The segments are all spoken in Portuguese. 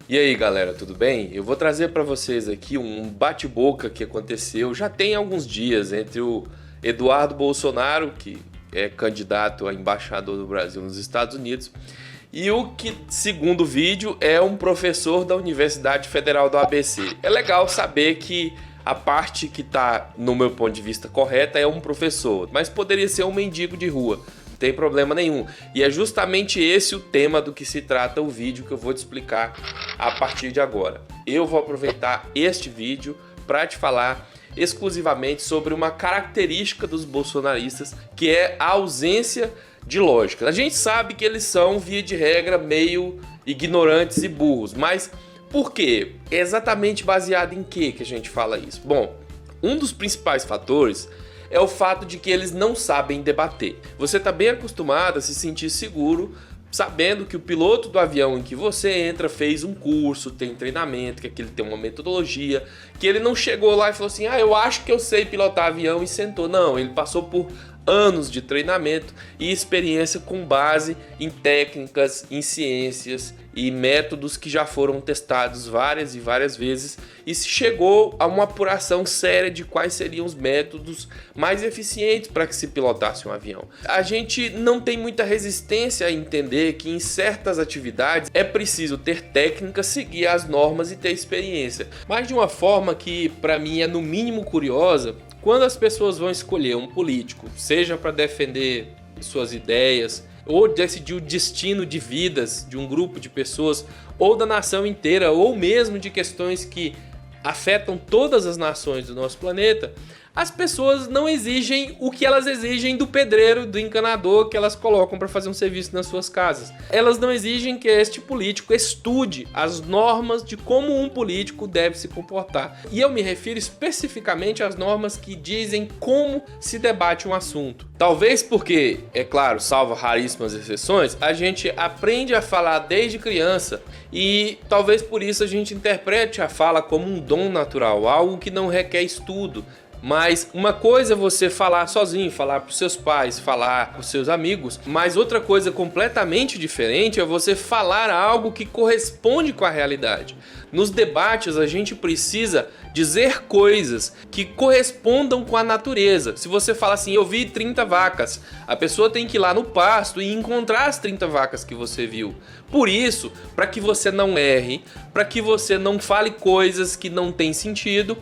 E aí galera, tudo bem? Eu vou trazer para vocês aqui um bate-boca que aconteceu já tem alguns dias entre o Eduardo Bolsonaro, que é candidato a embaixador do Brasil nos Estados Unidos, e o que, segundo o vídeo, é um professor da Universidade Federal do ABC. É legal saber que a parte que está, no meu ponto de vista, correta é um professor, mas poderia ser um mendigo de rua. Não tem problema nenhum. E é justamente esse o tema do que se trata o vídeo que eu vou te explicar a partir de agora. Eu vou aproveitar este vídeo para te falar exclusivamente sobre uma característica dos bolsonaristas, que é a ausência de lógica. A gente sabe que eles são, via de regra, meio ignorantes e burros, mas por quê? É exatamente baseado em que a gente fala isso? Bom, um dos principais fatores é o fato de que eles não sabem debater. Você está bem acostumado a se sentir seguro sabendo que o piloto do avião em que você entra fez um curso, tem treinamento, que ele tem uma metodologia, que ele não chegou lá e falou assim, eu acho que eu sei pilotar avião e sentou. Não, ele passou por anos de treinamento e experiência com base em técnicas, em ciências e métodos que já foram testados várias e várias vezes e se chegou a uma apuração séria de quais seriam os métodos mais eficientes para que se pilotasse um avião. A gente não tem muita resistência a entender que em certas atividades é preciso ter técnica, seguir as normas e ter experiência, mas de uma forma que para mim é no mínimo curiosa. Quando as pessoas vão escolher um político, seja para defender suas ideias, ou decidir o destino de vidas de um grupo de pessoas, ou da nação inteira, ou mesmo de questões que afetam todas as nações do nosso planeta, as pessoas não exigem o que elas exigem do pedreiro, do encanador que elas colocam para fazer um serviço nas suas casas. Elas não exigem que este político estude as normas de como um político deve se comportar. E eu me refiro especificamente às normas que dizem como se debate um assunto. Talvez porque, é claro, salvo raríssimas exceções, a gente aprende a falar desde criança e talvez por isso a gente interprete a fala como um dom natural, algo que não requer estudo. Mas uma coisa é você falar sozinho, falar para os seus pais, falar para os seus amigos, mas outra coisa completamente diferente é você falar algo que corresponde com a realidade. Nos debates a gente precisa dizer coisas que correspondam com a natureza. Se você fala assim, eu vi 30 vacas, a pessoa tem que ir lá no pasto e encontrar as 30 vacas que você viu. Por isso, para que você não erre, para que você não fale coisas que não têm sentido,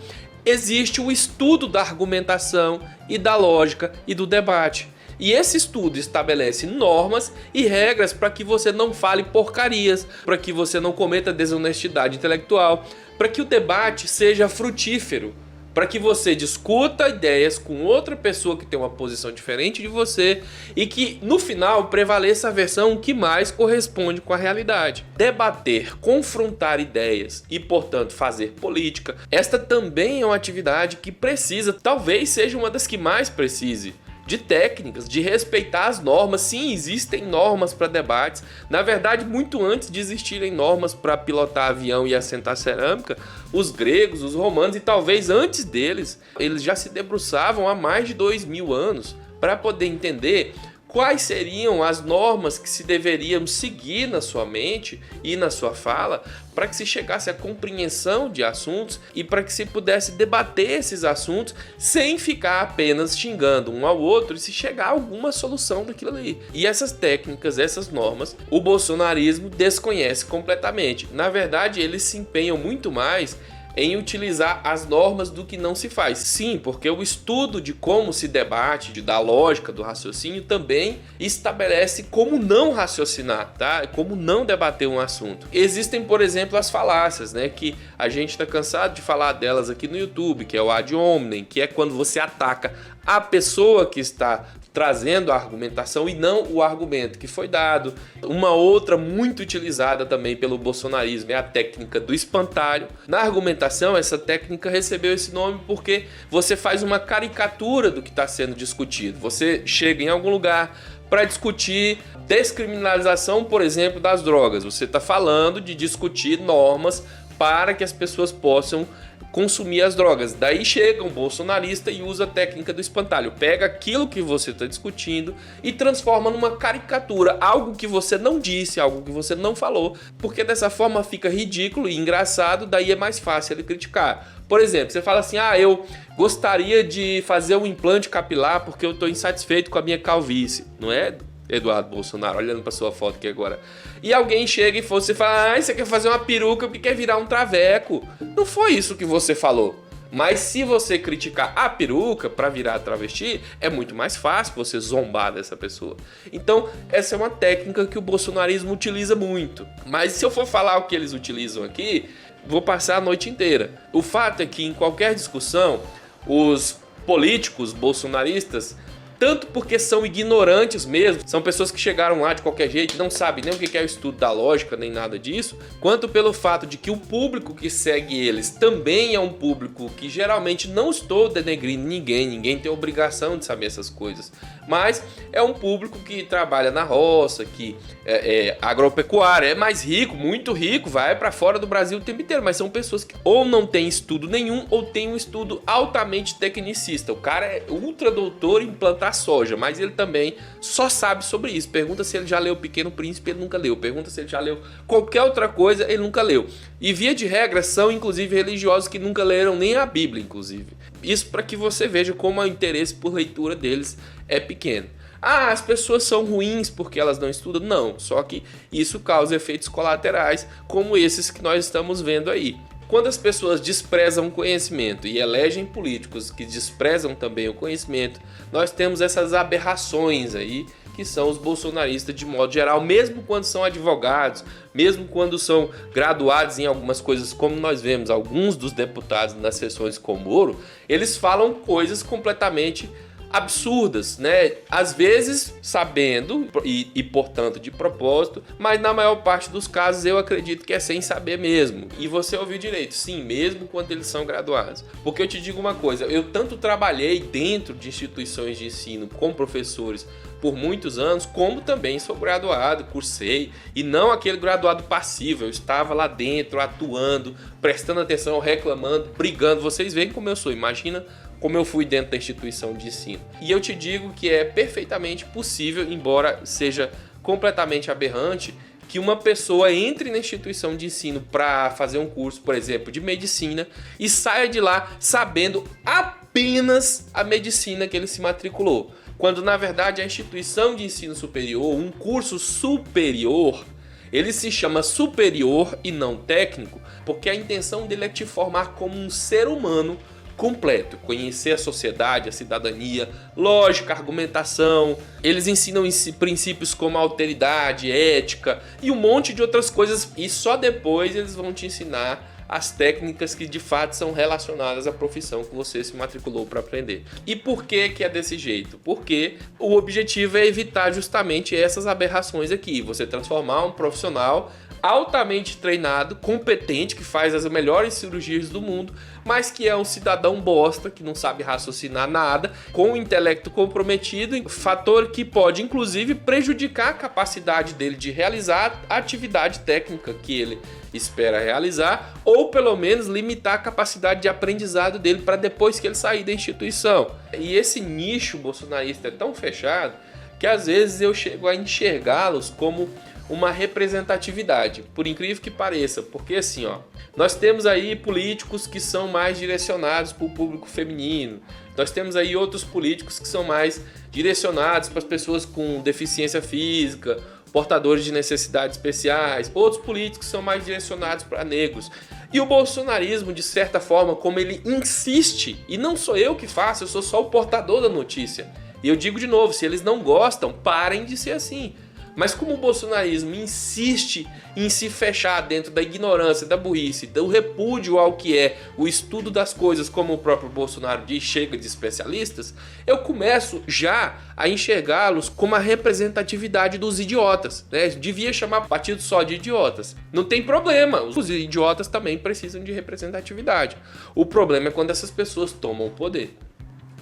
existe o estudo da argumentação e da lógica e do debate. E esse estudo estabelece normas e regras para que você não fale porcarias, para que você não cometa desonestidade intelectual, para que o debate seja frutífero, para que você discuta ideias com outra pessoa que tem uma posição diferente de você e que no final prevaleça a versão que mais corresponde com a realidade. Debater, confrontar ideias e, portanto, fazer política, esta também é uma atividade que precisa, talvez seja uma das que mais precise, de técnicas, de respeitar as normas. Sim, existem normas para debates. Na verdade, muito antes de existirem normas para pilotar avião e assentar cerâmica, os gregos, os romanos e talvez antes deles, eles já se debruçavam há mais de 2000 anos para poder entender quais seriam as normas que se deveriam seguir na sua mente e na sua fala para que se chegasse à compreensão de assuntos e para que se pudesse debater esses assuntos sem ficar apenas xingando um ao outro e se chegar a alguma solução daquilo ali. E essas técnicas, essas normas, o bolsonarismo desconhece completamente. Na verdade, eles se empenham muito mais em utilizar as normas do que não se faz. Sim, porque o estudo de como se debate, da lógica do raciocínio, também estabelece como não raciocinar, tá? Como não debater um assunto. Existem, por exemplo, as falácias, né? Que a gente está cansado de falar delas aqui no YouTube, que é o ad hominem, que é quando você ataca a pessoa que está trazendo a argumentação e não o argumento que foi dado. Uma outra muito utilizada também pelo bolsonarismo é a técnica do espantalho. Na argumentação, essa técnica recebeu esse nome porque você faz uma caricatura do que está sendo discutido. Você chega em algum lugar para discutir descriminalização, por exemplo, das drogas. Você está falando de discutir normas para que as pessoas possam consumir as drogas. Daí chega um bolsonarista e usa a técnica do espantalho. Pega aquilo que você está discutindo e transforma numa caricatura, algo que você não disse, algo que você não falou, porque dessa forma fica ridículo e engraçado, daí é mais fácil ele criticar. Por exemplo, você fala assim, eu gostaria de fazer um implante capilar porque eu estou insatisfeito com a minha calvície, não é, Eduardo Bolsonaro, olhando para sua foto aqui agora. E alguém chega e você fala, você quer fazer uma peruca porque quer virar um traveco. Não foi isso que você falou. Mas se você criticar a peruca para virar travesti, é muito mais fácil você zombar dessa pessoa. Então, essa é uma técnica que o bolsonarismo utiliza muito. Mas se eu for falar o que eles utilizam aqui, vou passar a noite inteira. O fato é que em qualquer discussão, os políticos bolsonaristas, tanto porque são ignorantes mesmo, são pessoas que chegaram lá de qualquer jeito, não sabem nem o que é o estudo da lógica, nem nada disso, quanto pelo fato de que o público que segue eles também é um público que geralmente não estou denegrindo ninguém tem obrigação de saber essas coisas, mas é um público que trabalha na roça, que é agropecuária, é mais rico, muito rico, vai para fora do Brasil o tempo inteiro, mas são pessoas que ou não têm estudo nenhum ou têm um estudo altamente tecnicista. O cara é ultra doutor em plantar soja, mas ele também só sabe sobre isso. Pergunta se ele já leu O Pequeno Príncipe, ele nunca leu. Pergunta se ele já leu qualquer outra coisa, ele nunca leu. E via de regra são inclusive religiosos que nunca leram nem a Bíblia, inclusive. Isso para que você veja como o interesse por leitura deles é pequeno. As pessoas são ruins porque elas não estudam? Não, só que isso causa efeitos colaterais como esses que nós estamos vendo aí. Quando as pessoas desprezam o conhecimento e elegem políticos que desprezam também o conhecimento, nós temos essas aberrações aí, que são os bolsonaristas de modo geral, mesmo quando são advogados, mesmo quando são graduados em algumas coisas, como nós vemos alguns dos deputados nas sessões com Moro, eles falam coisas completamente absurdas, né? Às vezes sabendo e portanto de propósito, mas na maior parte dos casos eu acredito que é sem saber mesmo. E você ouviu direito, sim, mesmo quando eles são graduados. Porque eu te digo uma coisa, eu tanto trabalhei dentro de instituições de ensino com professores por muitos anos, como também sou graduado, cursei, e não aquele graduado passivo, eu estava lá dentro, atuando, prestando atenção, reclamando, brigando. Vocês veem como eu sou, imagina como eu fui dentro da instituição de ensino. E eu te digo que é perfeitamente possível, embora seja completamente aberrante, que uma pessoa entre na instituição de ensino para fazer um curso, por exemplo, de medicina e saia de lá sabendo apenas a medicina que ele se matriculou. Quando, na verdade, a instituição de ensino superior, um curso superior, ele se chama superior e não técnico, porque a intenção dele é te formar como um ser humano completo, conhecer a sociedade, a cidadania, lógica, argumentação. Eles ensinam princípios como alteridade, ética e um monte de outras coisas, e só depois eles vão te ensinar as técnicas que de fato são relacionadas à profissão que você se matriculou para aprender. E por que é desse jeito? Porque o objetivo é evitar justamente essas aberrações aqui, você transformar um profissional altamente treinado, competente, que faz as melhores cirurgias do mundo, mas que é um cidadão bosta, que não sabe raciocinar nada, com o intelecto comprometido, fator que pode inclusive prejudicar a capacidade dele de realizar a atividade técnica que ele espera realizar, ou pelo menos limitar a capacidade de aprendizado dele para depois que ele sair da instituição. E esse nicho bolsonarista é tão fechado que às vezes eu chego a enxergá-los como uma representatividade, por incrível que pareça, porque assim, nós temos aí políticos que são mais direcionados para o público feminino, nós temos aí outros políticos que são mais direcionados para as pessoas com deficiência física, portadores de necessidades especiais, outros políticos são mais direcionados para negros. E o bolsonarismo, de certa forma, como ele insiste, e não sou eu que faço, eu sou só o portador da notícia. E eu digo de novo, se eles não gostam, parem de ser assim. Mas como o bolsonarismo insiste em se fechar dentro da ignorância, da burrice, do repúdio ao que é o estudo das coisas, como o próprio Bolsonaro diz, chega de especialistas, eu começo já a enxergá-los como a representatividade dos idiotas, né? Devia chamar partido só de idiotas. Não tem problema, os idiotas também precisam de representatividade. O problema é quando essas pessoas tomam o poder,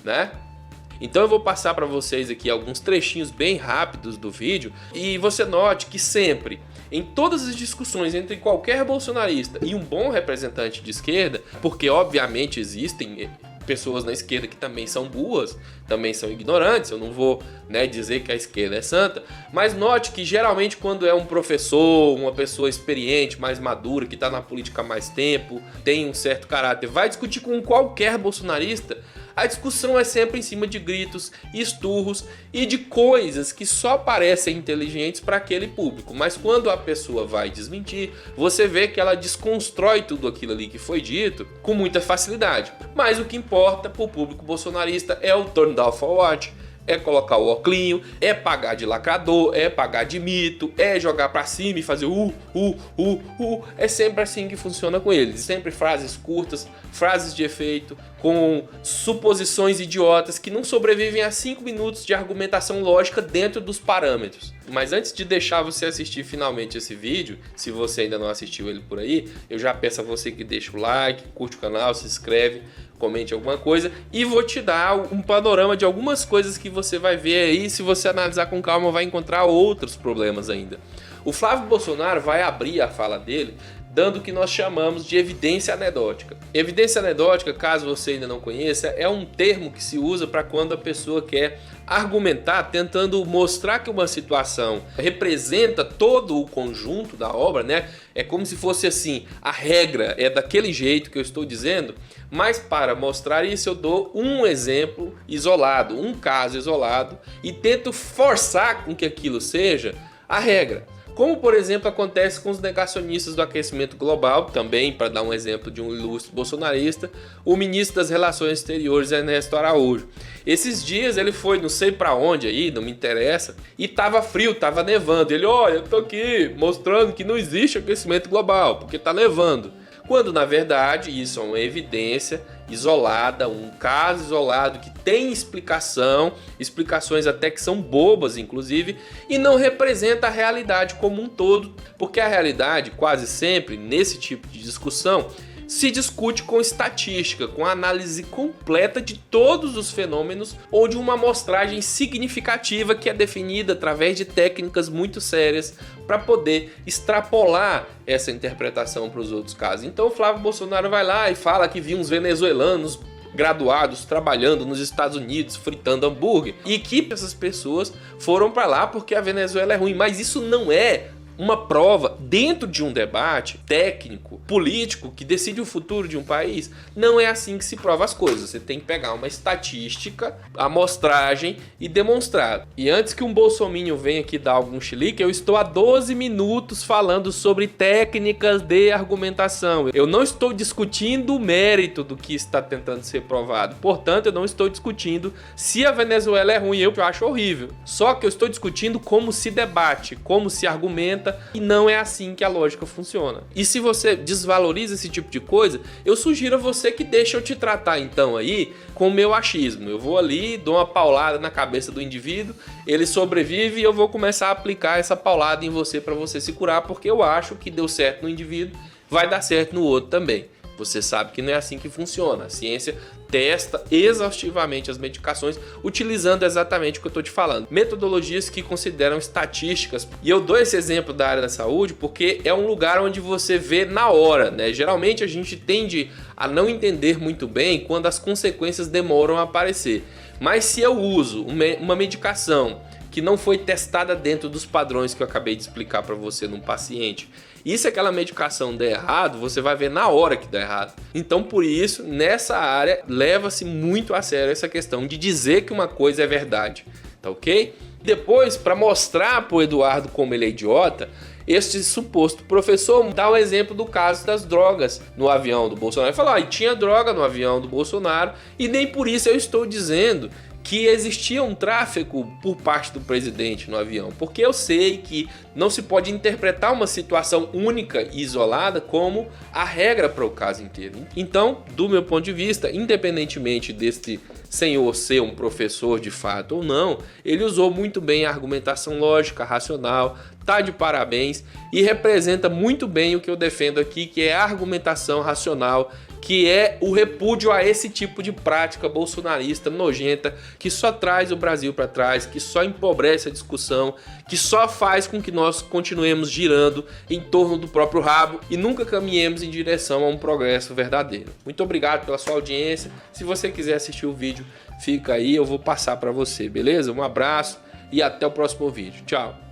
né? Então eu vou passar para vocês aqui alguns trechinhos bem rápidos do vídeo e você note que sempre, em todas as discussões entre qualquer bolsonarista e um bom representante de esquerda, porque obviamente existem pessoas na esquerda que também são burras, também são ignorantes, eu não vou, né, dizer que a esquerda é santa, mas note que geralmente quando é um professor, uma pessoa experiente, mais madura, que está na política há mais tempo, tem um certo caráter, vai discutir com qualquer bolsonarista, a discussão é sempre em cima de gritos, esturros e de coisas que só parecem inteligentes para aquele público. Mas quando a pessoa vai desmentir, você vê que ela desconstrói tudo aquilo ali que foi dito com muita facilidade. Mas o que importa para o público bolsonarista é o turn down for what? É colocar o oclinho, é pagar de lacrador, é pagar de mito, é jogar pra cima e fazer É sempre assim que funciona com eles. Sempre frases curtas, frases de efeito, com suposições idiotas que não sobrevivem a 5 minutos de argumentação lógica dentro dos parâmetros. Mas antes de deixar você assistir finalmente esse vídeo, se você ainda não assistiu ele por aí, eu já peço a você que deixa o like, curte o canal, se inscreve, comente alguma coisa e vou te dar um panorama de algumas coisas que você vai ver aí. Se você analisar com calma, vai encontrar outros problemas ainda. O Flávio Bolsonaro vai abrir a fala dele dando o que nós chamamos de evidência anedótica. Evidência anedótica, caso você ainda não conheça, é um termo que se usa para quando a pessoa quer argumentar, tentando mostrar que uma situação representa todo o conjunto da obra, né? É como se fosse assim, a regra é daquele jeito que eu estou dizendo, mas para mostrar isso eu dou um exemplo isolado, um caso isolado e tento forçar com que aquilo seja a regra. Como, por exemplo, acontece com os negacionistas do aquecimento global, também, para dar um exemplo de um ilustre bolsonarista, o ministro das Relações Exteriores, Ernesto Araújo. Esses dias ele foi não sei para onde aí, não me interessa, e tava frio, tava nevando. Ele, olha, eu tô aqui mostrando que não existe aquecimento global, porque tá nevando. Quando, na verdade, isso é uma evidência isolada, um caso isolado que tem explicações até que são bobas, inclusive, e não representa a realidade como um todo, porque a realidade, quase sempre, nesse tipo de discussão, se discute com estatística, com análise completa de todos os fenômenos ou de uma amostragem significativa que é definida através de técnicas muito sérias para poder extrapolar essa interpretação para os outros casos. Então o Flávio Bolsonaro vai lá e fala que viu uns venezuelanos graduados trabalhando nos Estados Unidos fritando hambúrguer e que essas pessoas foram para lá porque a Venezuela é ruim, mas isso não é uma prova dentro de um debate técnico, político, que decide o futuro de um país. Não é assim que se prova as coisas. Você tem que pegar uma estatística, amostragem e demonstrar. E antes que um bolsominion venha aqui dar algum chilique, eu estou há 12 minutos falando sobre técnicas de argumentação. Eu não estou discutindo o mérito do que está tentando ser provado. Portanto, eu não estou discutindo se a Venezuela é ruim, eu acho horrível. Só que eu estou discutindo como se debate, como se argumenta, e não é assim que a lógica funciona. E se você desvaloriza esse tipo de coisa, eu sugiro a você que deixe eu te tratar então aí com o meu achismo. Eu vou ali, dou uma paulada na cabeça do indivíduo, ele sobrevive e eu vou começar a aplicar essa paulada em você para você se curar, porque eu acho que deu certo no indivíduo, vai dar certo no outro também. Você sabe que não é assim que funciona. A ciência testa exaustivamente as medicações utilizando exatamente o que eu estou te falando. Metodologias que consideram estatísticas. E eu dou esse exemplo da área da saúde porque é um lugar onde você vê na hora, né? Geralmente a gente tende a não entender muito bem quando as consequências demoram a aparecer. Mas se eu uso uma medicação que não foi testada dentro dos padrões que eu acabei de explicar para você num paciente, e se aquela medicação der errado, você vai ver na hora que dá errado. Então, por isso, nessa área, leva-se muito a sério essa questão de dizer que uma coisa é verdade, tá ok? Depois, para mostrar para o Eduardo como ele é idiota, este suposto professor dá o exemplo do caso das drogas no avião do Bolsonaro. Ele fala, tinha droga no avião do Bolsonaro e nem por isso eu estou dizendo que existia um tráfico por parte do presidente no avião, porque eu sei que não se pode interpretar uma situação única e isolada como a regra para o caso inteiro. Então, do meu ponto de vista, independentemente desse senhor ser um professor de fato ou não, ele usou muito bem a argumentação lógica, racional, tá de parabéns e representa muito bem o que eu defendo aqui, que é a argumentação racional, que é o repúdio a esse tipo de prática bolsonarista nojenta, que só traz o Brasil para trás, que só empobrece a discussão, que só faz com que nós continuemos girando em torno do próprio rabo e nunca caminhemos em direção a um progresso verdadeiro. Muito obrigado pela sua audiência. Se você quiser assistir o vídeo, fica aí, eu vou passar para você, beleza? Um abraço e até o próximo vídeo. Tchau!